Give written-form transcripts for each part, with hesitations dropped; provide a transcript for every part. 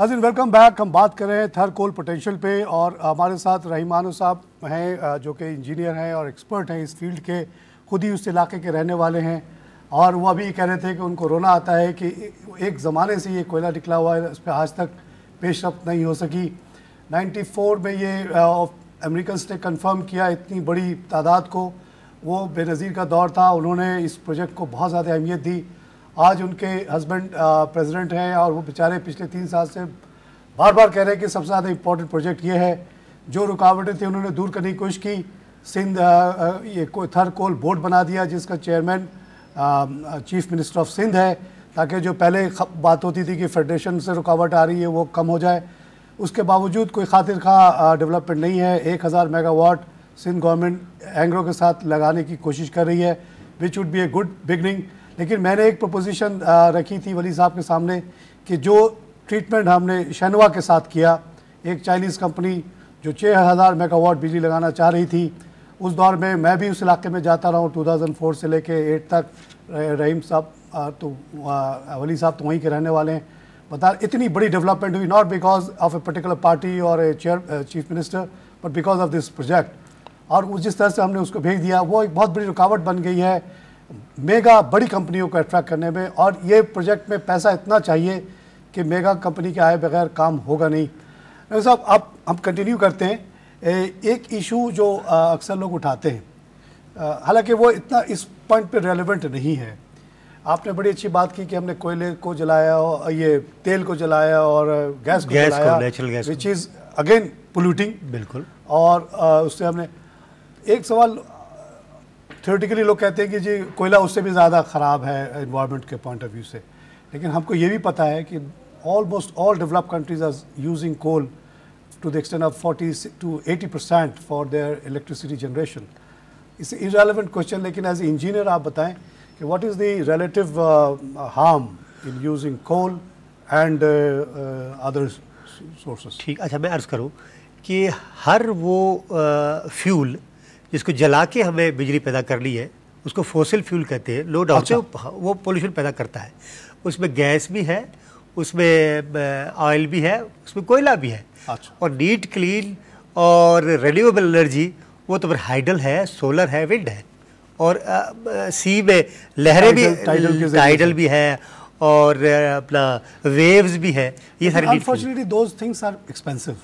नाज़रीन welcome back. हम बात कर रहे हैं थर कोल पोटेंशियल पे और हमारे साथ रहीमानो साहब हैं जो कि इंजीनियर हैं और एक्सपर्ट हैं इस फील्ड के, खुद ही उस इलाके के रहने वाले हैं। और वो अभी कह रहे थे कि उनको रोना आता है कि एक ज़माने से ये कोयला निकला हुआ है, इस पर आज तक पेशरफ्त नहीं हो सकी। 94 में ये अमेरिकन्स ने कंफर्म किया इतनी बड़ी तादाद को, वो बेनज़ीर का दौर था, उन्होंने इस प्रोजेक्ट को बहुत ज़्यादा अहमियत दी। आज उनके हस्बैंड प्रेसिडेंट हैं और वो बेचारे पिछले 3 साल से बार बार कह रहे हैं कि सबसे ज़्यादा इम्पोर्टेंट प्रोजेक्ट ये है। जो रुकावटें थी उन्होंने दूर करने की कोशिश की। सिंध ये थर कोल बोर्ड बना दिया जिसका chairman chief minister of Sindh है, ताकि जो पहले बात होती थी कि फेडरेशन से रुकावट आ रही है वो कम हो जाए। उसके बावजूद कोई खातिर खा डेवलपमेंट नहीं है। 1000 मेगावाट सिंध गवर्नमेंट एंग्रो के साथ लगाने की कोशिश कर रही है, which would be a good beginning. लेकिन मैंने एक प्रपोजिशन रखी थी वली साहब के सामने कि जो ट्रीटमेंट हमने शनवा के साथ किया, एक चाइनीज़ कंपनी जो 6000 मेगावाट बिजली लगाना चाह रही थी, उस दौर में मैं भी उस इलाके में जाता रहा हूँ 2004 से लेके 8 तक। रहीम साहब तो वली साहब तो वहीं के रहने वाले हैं, बता इतनी बड़ी डेवलपमेंट हुई not because of a particular party और a chief minister but because of this project. और जिस तरह से हमने उसको भेज दिया वो एक बहुत बड़ी रुकावट बन गई है मेगा बड़ी कंपनियों को अट्रैक्ट करने में। और ये प्रोजेक्ट में पैसा इतना चाहिए कि मेगा कंपनी के आए बगैर काम होगा नहीं। साहब अब हम कंटिन्यू करते हैं। एक इशू जो अक्सर लोग उठाते हैं, हालांकि वो इतना इस पॉइंट पे रेलेवेंट नहीं है। आपने बड़ी अच्छी बात की कि हमने कोयले को जलाया और ये तेल को जलाया और गैस को जलाया, natural gas, which is again polluting. बिल्कुल। और उससे हमने एक सवाल थ्योरेटिकली लोग कहते हैं कि जी कोयला उससे भी ज़्यादा ख़राब है एनवायरनमेंट के पॉइंट ऑफ व्यू से, लेकिन हमको ये भी पता है कि almost all developed countries are using coal to the extent of 40 to 80% for their electricity generation. It's irrelevant question, लेकिन एज ए इंजीनियर आप बताएं कि what is the relative harm in using coal and other sources. ठीक, अच्छा मैं अर्ज़ करूँ कि हर वो फ्यूल जिसको जला के हमें बिजली पैदा करनी है उसको फोसिल फ्यूल कहते हैं। लो डाउट वो पोल्यूशन पैदा करता है। उसमें गैस भी है, उसमें ऑयल भी है, उसमें कोयला भी है। और नीट क्लीन और रिन्यूएबल एनर्जी वो तो फिर हाइडल है, सोलर है, विंड है, और सी में लहरें भी, टाइडल भी है, और अपना वेव्स भी है। ये सारी unfortunately those things are expensive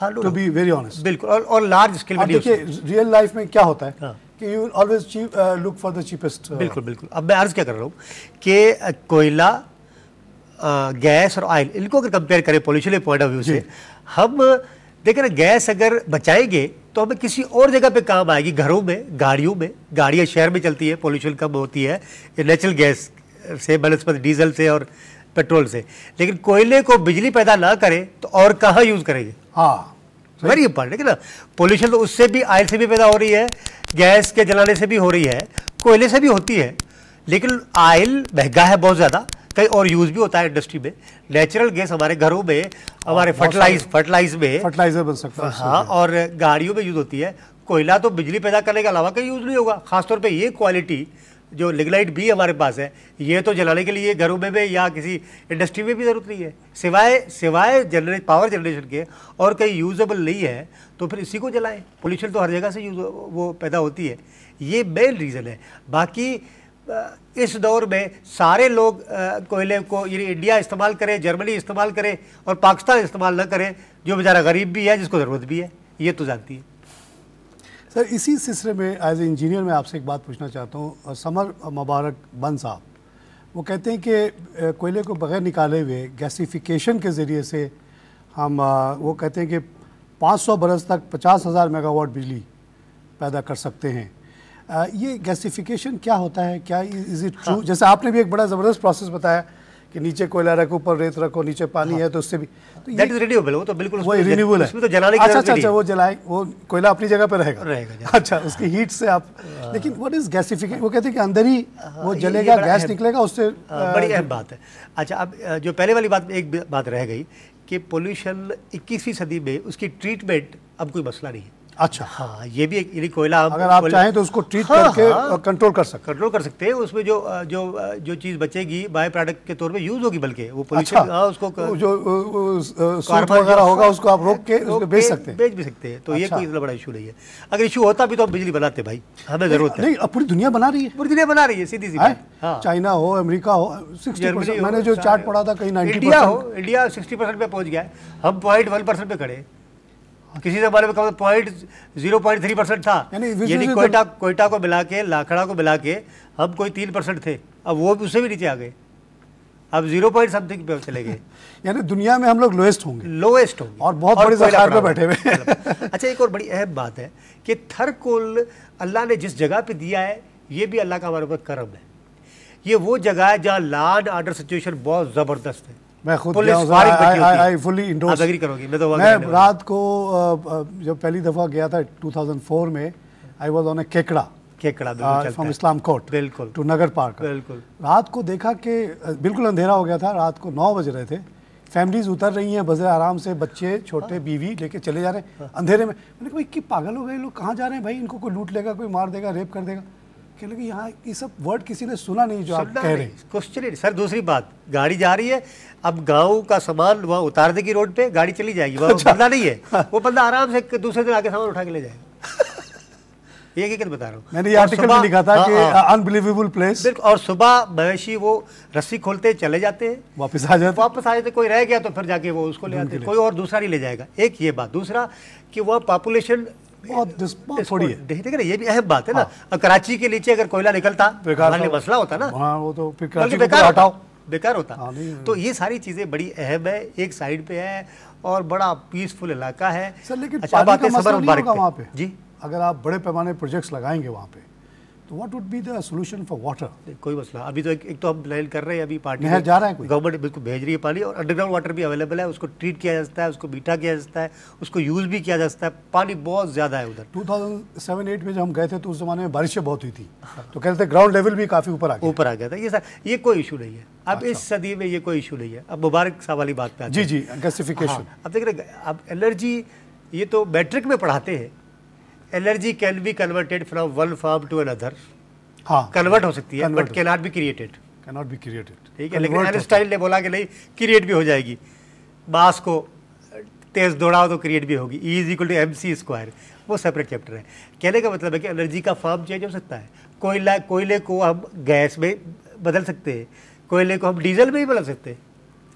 to be very honest. बिल्कुल। और लार्ज स्केल में देखिए रियल लाइफ में क्या होता है कि you always look for the cheapest. बिल्कुल बिल्कुल। अब मैं अर्ज क्या कर रहा हूँ कि कोयला, गैस और ऑयल, इनको अगर कंपेयर करें पोल्यूशन के पॉइंट ऑफ व्यू से, हम देखें ना, गैस अगर बचाएंगे तो हमें किसी और जगह पे काम आएगी, घरों में, गाड़ियों में। गाड़ियाँ शहर में चलती है, पोल्यूशन कम होती है नेचुरल गैस से बनस्पत डीजल से और पेट्रोल से। लेकिन कोयले को बिजली पैदा ना करें तो और कहाँ यूज़ करेंगे? हाँ, वेरी इंपॉर्टेंट है ना। पोल्यूशन तो उससे भी, ऑयल से भी पैदा हो रही है, गैस के जलाने से भी हो रही है, कोयले से भी होती है। लेकिन ऑयल महंगा है बहुत ज़्यादा, कहीं और यूज़ भी होता है इंडस्ट्री में। नेचुरल गैस हमारे घरों में, हमारे फर्टिलाइजर बन सकता है, हाँ, और गाड़ियों में यूज़ होती है। कोयला तो बिजली पैदा करने के अलावा कहीं यूज़ नहीं होगा। खासतौर पर ये क्वालिटी जो लिग्नाइट भी हमारे पास है, ये तो जलाने के लिए घरों में भी या किसी इंडस्ट्री में भी ज़रूरत नहीं है, सिवाय पावर जनरेशन के और कहीं यूजेबल नहीं है, तो फिर इसी को जलाएं। पोल्यूशन तो हर जगह से वो पैदा होती है। ये मेन रीज़न है। बाकी इस दौर में सारे लोग कोयले को, यानी इंडिया इस्तेमाल करे, जर्मनी इस्तेमाल करे और पाकिस्तान इस्तेमाल ना करे, जो बेचारा गरीब भी है, जिसको ज़रूरत भी है, ये तो जानती है। सर इसी सिलसिले में एज ए इंजीनियर मैं आपसे एक बात पूछना चाहता हूँ। समर मुबारक बन साहब वो कहते हैं कि कोयले को बगैर निकाले हुए गैसिफिकेशन के ज़रिए से हम वो कहते हैं कि 500 बरस तक 50,000 मेगावाट बिजली पैदा कर सकते हैं। ये गैसिफिकेशन क्या होता है? क्या इज़ इट ट्रू? जैसे आपने भी एक बड़ा ज़बरदस्त प्रोसेस बताया कि नीचे कोयला रखो, ऊपर रेत रखो, नीचे पानी है, तो उससे भी तो दैट इज रिन्यूएबल। वो तो बिल्कुल वो रिन्यूएबल है, उसमें तो जलाने की जरूरत नहीं है। वो जलाए, वो कोयला अपनी जगह पे रहेगा। अच्छा, उसकी हीट से आप, लेकिन व्हाट इज गैसिफिकेशन? वो कहते हैं कि अंदर ही वो जलेगा, गैस निकलेगा, उससे बड़ी अहम बात है। अच्छा, अब जो पहले वाली बात, एक बात रह गई कि पोल्यूशन 21वीं सदी में उसकी ट्रीटमेंट अब कोई मसला नहीं है। अच्छा, हाँ, ये भी एक, यानी कोयला अगर आप चाहें तो उसको ट्रीट करके कंट्रोल कर सकते हैं। उसमें जो जो जो चीज़ बचेगी बाय प्रोडक्ट के तौर पे यूज होगी, बल्कि वो पोल्यूशन, अच्छा, उसको जो सूट वगैरह होगा उसको आप रोक के उसको बेच सकते हैं, बेच भी सकते हैं। तो ये कोई इतना बड़ा इशू नहीं है। अगर इशू होता भी तो हम बिजली बनाते भाई, हमें जरूरत है। नहीं, अब पूरी दुनिया बना रही है, पूरी दुनिया बना रही है, सीधी सी बात। हाँ, चाइना हो, अमेरिका हो, 60%, मैंने जो चार्ट पढ़ा था कहीं 90%, इंडिया 60% पे पहुंच गया है, हम 0.1% पे खड़े। किसी जमाने में 0.3% था, यानी कोयटा को मिला के, लाखड़ा को मिला के हम कोई 3% थे, अब वो भी उससे भी नीचे आ गए, अब 0 समथिंग पे चले गए। यानी दुनिया में हम लोग लोएस्ट होंगे और बहुत बड़ी ज़खायर पे बैठे हुए। अच्छा, एक और बड़ी अहम बात है कि थर कोल अल्लाह ने जिस जगह पे दिया है, ये भी अल्लाह का हमारे ऊपर करम है। ये वो जगह है जहाँ लॉ एंड ऑर्डर सिचुएशन बहुत ज़बरदस्त है। मैं खुद आई फुली इंडोर्स, मैं रात को जब पहली दफ़ा गया था 2004 में, आई वॉज ऑन ए केकड़ा फ्रॉम इस्लाम कोर्ट टू नगर पार्क। रात को देखा कि बिल्कुल अंधेरा हो गया था, रात को 9 बज रहे थे, फैमिलीज उतर रही हैं बज़े आराम से, बच्चे छोटे बीवी लेके चले जा रहे हैं अंधेरे में। मैंने कहा भाई कि पागल हो गए लोग, कहाँ जा रहे हैं भाई, इनको कोई लूट लेगा, कोई मार देगा, रेप कर देगा। कहने लगे यहाँ ये सब वर्ड किसी ने सुना नहीं जो आप कह रहे हैं। क्वेश्चन है सर। दूसरी बात, गाड़ी जा रही है, अब गाँव का सामान वहाँ उतार देगी रोड पे, गाड़ी चली जाएगी, वो बंदा नहीं है, वो बंदा आराम से दूसरे दिन आके सामान उठा के ले जाएगा। ये हकीकत बता रहा हूँ। मैंने ये आर्टिकल भी लिखा था कि अनबिलीवेबल प्लेस। और सुबह मवेशी वो रस्सी खोलते चले जाते हैं, वापस आ जाते, कोई रह गया तो फिर जाके वो उसको ले आते, कोई और दूसरा नहीं ले जाएगा। एक ये बात। दूसरा कि वह पॉपुलेशन बहुत थोड़ी है, देख रहे, ये भी अहम बात है ना। कराची के नीचे अगर कोयला निकलता हमारे लिए मसला होता ना, वो तो फिर कराची को हटाओ, बेकार होता। तो ये सारी चीजें बड़ी अहम है, एक साइड पे है और बड़ा पीसफुल इलाका है सर। लेकिन पानी का मसला नहीं होगा वहाँ पे जी, अगर आप बड़े पैमाने प्रोजेक्ट्स लगाएंगे वहाँ पे, तो what would be the solution for water? कोई मसला अभी तो एक तो हम प्लान कर रहे हैं, अभी पार्टी नहर जा रहा है, गवर्नमेंट बिल्कुल भेज रही है पानी, और अंडरग्राउंड वाटर भी अवेलेबल है, उसको ट्रीट किया जा सकता है, उसको मीठा किया जा सकता है, उसको यूज़ भी किया जा सकता है। पानी बहुत ज़्यादा है उधर। 2007-8 में जब हम गए थे तो उस जमाने में बारिशें बहुत हुई थी, तो कहते थे ग्राउंड लेवल भी काफ़ी ऊपर आ गया था। ये कोई इशू नहीं है अब। इस सदी में ये कोई इशू नहीं है। अब मुबारक साहब वाली बात पे जी, गैसिफिकेशन। अब देख रहे, अब एनर्जी ये तो मैट्रिक में पढ़ाते हैं, energy can be converted from one form to another. हाँ, कन्वर्ट हो सकती है, but can not be created. ठीक है, लेकिन आइंस्टाइन ने बोला कि नहीं, क्रिएट भी हो जाएगी। मास को तेज दौड़ाओ तो क्रिएट भी होगी, E = mc²। वो सेपरेट चैप्टर है। कहने का मतलब है कि एनर्जी का फॉर्म चेंज हो सकता है। कोयले को हम गैस में बदल सकते हैं, कोयले को हम डीजल में भी बदल सकते हैं।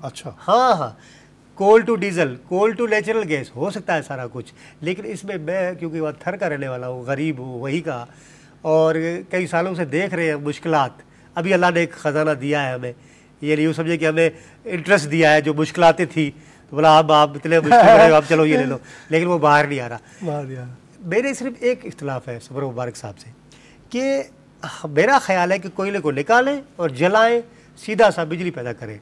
अच्छा, हाँ, coal to diesel, coal to natural gas, हो सकता है सारा कुछ। लेकिन इसमें मैं क्योंकि वहाँ थर का रहने वाला हूँ, गरीब हूँ वही का, और कई सालों से देख रहे हैं मुश्किलात। अभी अल्लाह ने एक ख़जाना दिया है हमें, ये यूँ समझे कि हमें इंटरेस्ट दिया है। जो मुश्किलातें थी तो बोला अब आप इतने मुश्किल आप चलो ये ले लो, लेकिन वो बाहर नहीं आ रहा। मेरे सिर्फ एक इख्तलाफ है सबर मुबारक साहब से कि मेरा ख्याल है कि कोयले को निकालें और जलाएं, सीधा सा बिजली पैदा करें।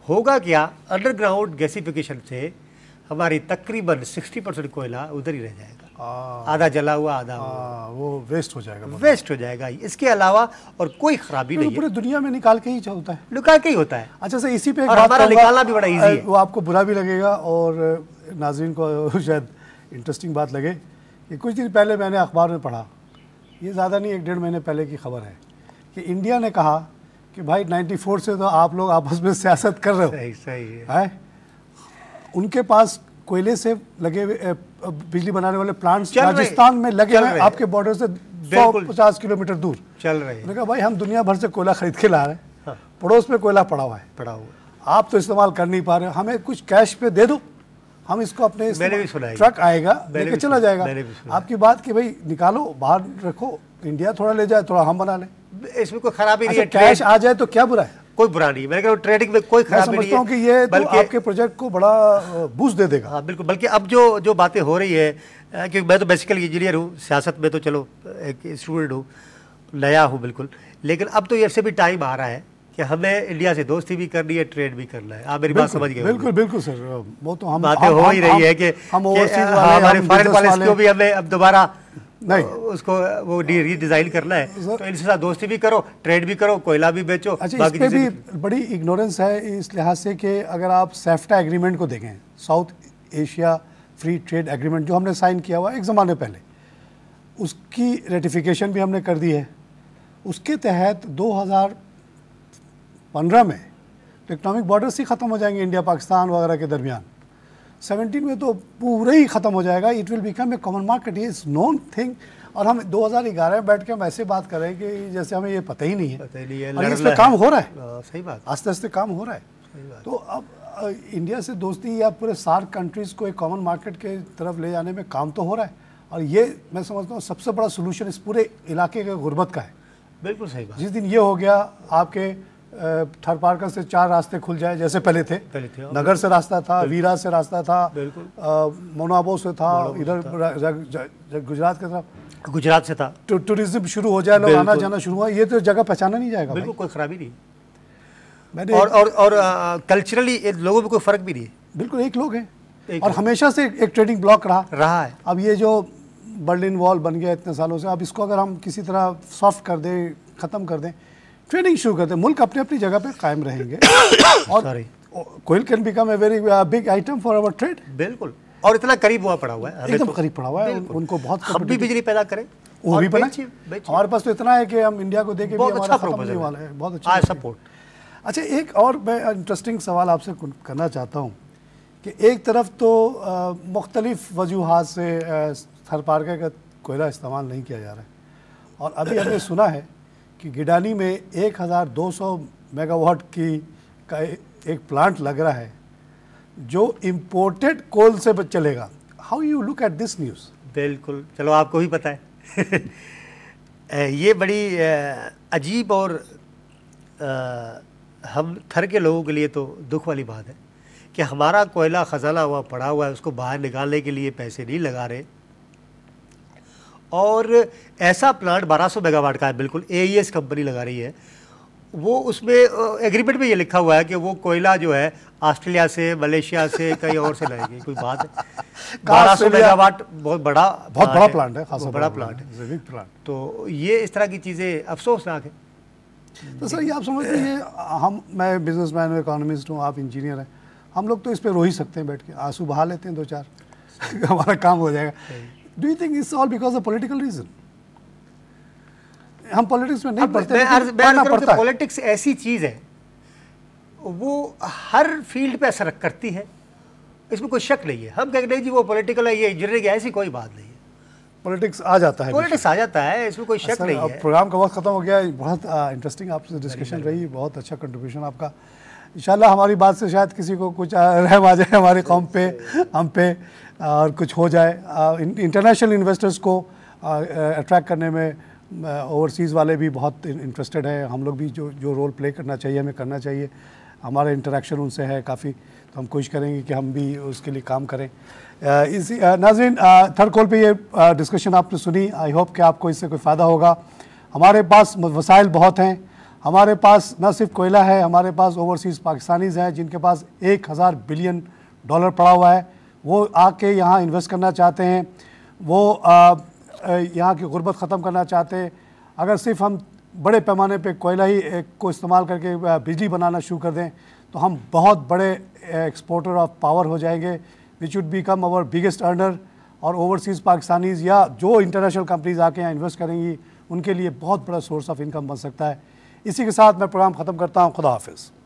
होगा क्या, अंडरग्राउंड गैसिफिकेशन से हमारी तकरीबन 60% कोयला उधर ही रह जाएगा, आधा जला हुआ, आधा वो वेस्ट हो जाएगा। इसके अलावा और कोई खराबी नहीं है। पूरी दुनिया में निकाल के ही होता है, निकाल के ही होता है। अच्छा सर, इसी पे एक बात हमारा निकालना भी बड़ा इजी है। वो आपको बुरा भी लगेगा और नाज़रीन को शायद इंटरेस्टिंग बात लगे कि कुछ दिन पहले मैंने अखबार में पढ़ा, ये ज़्यादा नहीं 1-1.5 महीने पहले की खबर है, कि इंडिया ने कहा कि भाई 94 से तो आप लोग आपस में सियासत कर रहे हो। सही है। उनके पास कोयले से लगे हुए बिजली बनाने वाले प्लांट्स राजस्थान में लगे हुए, आपके बॉर्डर से 150 किलोमीटर दूर चल रहे हैं। उन्होंने कहा भाई हम दुनिया भर से कोयला खरीद के ला रहे हैं, पड़ोस में कोयला पड़ा हुआ है, आप तो इस्तेमाल कर नहीं पा रहे, हमें कुछ कैश पे दे दो, हम इसको अपने ट्रक आएगा लेके चला जाएगा। आपकी बात कि भाई निकालो, बाहर रखो, इंडिया थोड़ा ले जाए, थोड़ा हम बना लें, इसमें कोई खराबी नहीं है। कैश आ जाए तो क्या बुरा है? कोई बुरा नहीं है। मैंने कहा ट्रेडिंग में कोई खराबी नहीं है, कि ये तो आपके प्रोजेक्ट को बड़ा बूस्ट दे देगा। हाँ बिल्कुल। बल्कि अब जो बातें हो रही है, क्योंकि मैं तो बेसिकली इंजीनियर हूँ, सियासत में तो चलो एक स्टूडेंट हूँ, नया हूँ बिल्कुल, लेकिन अब तो ऐसे भी टाइम आ रहा है कि हमें इंडिया से दोस्ती भी करनी है, ट्रेड भी करना है। आप मेरी बात समझ गए? बिल्कुल सर, वो तो हम बातें हो ही रही है कि हमारे फॉरेन पॉलिसी को भी हमें अब दोबारा नहीं उसको वो रीडिजाइन करना है, तो इनके साथ दोस्ती भी करो, ट्रेड भी करो, कोयला भी बेचो। अच्छा, इस पे भी बड़ी इग्नोरेंस है इस लिहाज से कि अगर आप सेफ्टा एग्रीमेंट को देखें, south Asia free trade agreement जो हमने साइन किया हुआ एक ज़माने पहले, उसकी रेटिफिकेशन भी हमने कर दी है। उसके तहत 2015 में इकोनॉमिक बॉर्डर्स ही ख़त्म हो जाएंगे इंडिया पाकिस्तान वगैरह के दरमियान। 17 में तो पूरा ही ख़त्म हो जाएगा। It will become a common market, ये इज़ नोन थिंग। और हम 2011 में बैठ के हम ऐसे बात कर रहे हैं कि जैसे हमें ये पता ही नहीं है, और इस पर काम हो रहा है। सही बात, आस्ते आस्ते काम हो रहा है। तो अब इंडिया से दोस्ती या पूरे सार्क कंट्रीज़ को एक कॉमन मार्केट के तरफ ले जाने में काम तो हो रहा है, और ये मैं समझता हूँ सबसे बड़ा सोल्यूशन इस पूरे इलाके के गुर्बत का है। बिल्कुल सही बात। जिस दिन ये हो गया, आपके थरपारकर से 4 रास्ते खुल जाए जैसे पहले थे नगर से रास्ता था, वीरा से रास्ता था, मोनाबो से था, इधर गुजरात की तरफ गुजरात से था, टूरिज्म शुरू हो जाए, लोग आना जाना शुरू हुआ, ये तो जगह पहचाना नहीं जाएगा। बिल्कुल कोई खराबी नहीं मैंने और कल्चरली लोगों में कोई फर्क भी नहीं है। बिल्कुल एक लोग हैं, और हमेशा से एक ट्रेडिंग ब्लॉक रहा है। अब ये जो बर्लिन वॉल बन गया इतने सालों से, अब इसको अगर हम किसी तरह सॉफ्ट कर दें, ख़त्म कर दें, ट्रेडिंग शुरू कर दें, मुल्क अपने अपनी जगह पे कायम रहेंगे। और coal can become a very big item for our trade. बिल्कुल, और इतना करीब हुआ पड़ा हुआ है, एकदम करीब पड़ा हुआ है। उनको बहुत हम भी बिजली पैदा करें, वो भी बना। हमारे पास तो इतना है कि हम इंडिया को देके भी हमारा खत्म नहीं वाला है। बहुत अच्छा सपोर्ट। अच्छा, एक और मैं इंटरेस्टिंग सवाल आपसे करना चाहता हूँ कि एक तरफ तो मुख्तलिफ वजूहात से थरपारकर का कोयला इस्तेमाल नहीं किया जा रहा है, और अभी हमने सुना है कि गिडानी में 1200 मेगावाट का एक प्लांट लग रहा है जो इम्पोर्टेड कोल से चलेगा। How you look at this news? बिल्कुल, चलो आपको भी पता है ये बड़ी अजीब और हम थर के लोगों के लिए तो दुख वाली बात है कि हमारा कोयला ख़जाना हुआ पड़ा हुआ है, उसको बाहर निकालने के लिए पैसे नहीं लगा रहे। और ऐसा प्लांट 1200 मेगावाट का है, बिल्कुल AES कंपनी लगा रही है। वो उसमें एग्रीमेंट में ये लिखा हुआ है कि वो कोयला जो है ऑस्ट्रेलिया से, मलेशिया से, कहीं और से लाएगी। कोई बात है, 1200 मेगावाट बहुत बड़ा प्लांट है, खासा बड़ा प्लांट है। तो ये इस तरह की चीज़ें अफसोसनाक है। तो सर ये आप समझते हैं, मैं बिजनेसमैन हूँ, इकोनॉमिस्ट हूँ, आप इंजीनियर हैं, हम लोग तो इस पर रो ही सकते हैं, बैठ के आंसू बहा लेते हैं 2-4 हमारा काम हो जाएगा। Do you think it's all because of political reason? हम पॉलिटिक्स में नहीं पढ़ते। पॉलिटिक्स ऐसी चीज़ है, वो हर फील्ड पे असर करती है, इसमें कोई शक नहीं है। हम कहते नहीं जी वो पॉलिटिकल है, ये इंजीनियरिंग, ऐसी कोई बात नहीं है। पॉलिटिक्स आ जाता है, पॉलिटिक्स आ जाता है, इसमें कोई शक नहीं है। प्रोग्राम का वक्त खत्म हो गया। बहुत इंटरेस्टिंग आपसे डिस्कशन रही, बहुत अच्छा कंट्रीब्यूशन आपका। इंशाल्लाह हमारी बात से शायद किसी को कुछ रहम आ जाए हमारे कौम पे, हम पे, और कुछ हो जाए। इंटरनेशनल इन्वेस्टर्स को अट्रैक्ट करने में ओवरसीज़ वाले भी बहुत इंटरेस्टेड हैं। हम लोग भी जो रोल प्ले करना चाहिए हमें करना चाहिए। हमारा इंटरेक्शन उनसे है काफ़ी, तो हम कोशिश करेंगे कि हम भी उसके लिए काम करें। इसी नाज़रीन, थर्ड कॉल पे ये डिस्कशन आपने सुनी। आई होप कि आपको इससे कोई फ़ायदा होगा। हमारे पास वसाइल बहुत हैं। हमारे पास न सिर्फ कोयला है, हमारे पास ओवरसीज़ पाकिस्तानीज़ हैं जिनके पास 1000 बिलियन डॉलर पड़ा हुआ है। वो आके यहाँ इन्वेस्ट करना चाहते हैं, वो यहाँ की गुर्बत ख़त्म करना चाहते हैं। अगर सिर्फ हम बड़े पैमाने पे कोयला ही को इस्तेमाल करके बिजली बनाना शुरू कर दें तो हम बहुत बड़े एक्सपोर्टर ऑफ पावर हो जाएंगे, which would become our biggest earner. और ओवरसीज़ पाकिस्तानीज़ या जो इंटरनेशनल कंपनीज आके यहाँ इन्वेस्ट करेंगी उनके लिए बहुत बड़ा सोर्स ऑफ इनकम बन सकता है। इसी के साथ मैं प्रोग्राम ख़त्म करता हूँ। खुदा हाफिज़।